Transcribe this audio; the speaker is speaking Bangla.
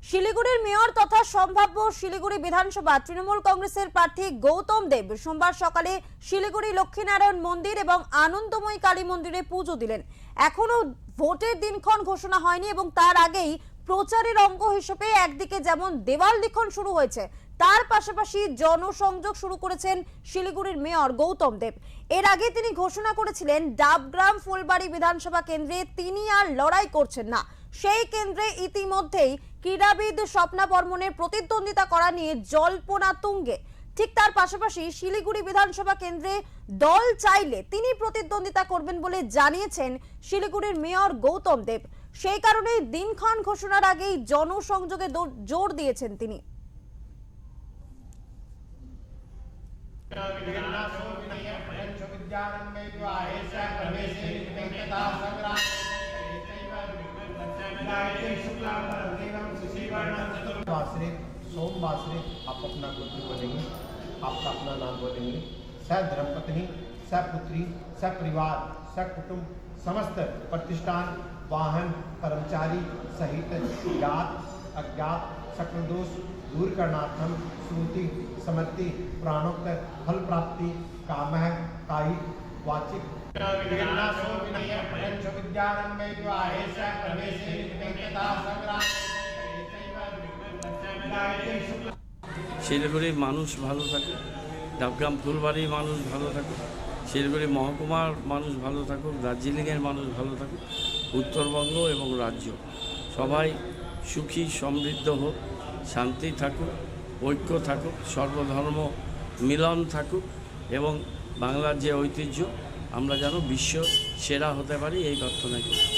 শিলিগুড়ির মেয়র তথা সম্ভাব্য শিলিগুড়ি বিধানসভা তৃণমূল কংগ্রেসের প্রার্থী গৌতম দেব সোমবার সকালে শিলিগুড়ি লক্ষ্মীনারায়ণ মন্দির এবং আনন্দময়ী কালী মন্দিরে পুজো দিলেন। এখনো ভোটের দিনক্ষণ ঘোষণা হয়নি এবং তার আগেই প্রচারের অঙ্গ হিসেবে একদিকে যেমন দেওয়াল লিখন শুরু হয়েছে, তার পাশাপাশি জনসংযোগ শুরু করেছেন শিলিগুড়ির মেয়র গৌতম দেব। এর আগে তিনি ঘোষণা করেছিলেন ডাবগ্রাম ফুলবাড়ি বিধানসভা কেন্দ্রে তিনি আর লড়াই করছেন না। সেই কেন্দ্রে ইতিমধ্যেই ক্রীড়াবিদ স্বপ্না বর্মনের প্রতিদ্বন্দ্বিতা করা নিয়ে জল্পনা তুঙ্গে। ঠিক তার পাশাপাশি শিলিগুড়ি বিধানসভা কেন্দ্রে দল চাইলে তিনি প্রতিদ্বন্দ্বিতা করবেন বলে জানিয়েছেন শিলিগুড়ির মেয়র গৌতম দেব। সেই কারণেই দিনক্ষণ ঘোষণার আগেই জনসংযোগে জোর দিয়েছেন তিনি। सोमवासरे आप अपना गोत्र बोलेंगे, आपका अपना नाम बोलेंगे। स धर्मपत्नी, स पुत्री, स परिवार, स कुटुंब, समस्त प्रतिष्ठान, वाहन, कर्मचारी सहित ज्ञात अज्ञात सकल दोष दूर करणार्थम श्रुति समृद्धि प्राणोक्त फल प्राप्ति कामः कायिक वाचिक শিলিগুড়ির মানুষ ভালো থাকুক, ডাবগ্রাম ফুলবাড়ির মানুষ ভালো থাকুক, শিলিগুড়ি মহকুমার মানুষ ভালো থাকুক, দার্জিলিংয়ের মানুষ ভালো থাকুক, উত্তরবঙ্গ এবং রাজ্য সবাই সুখী সমৃদ্ধ হোক, শান্তি থাকুক, ঐক্য থাকুক, সর্বধর্ম মিলন থাকুক এবং বাংলার যে ঐতিহ্য আমরা যেন বিশ্ব সেরা হতে পারি এই প্রার্থনা করি।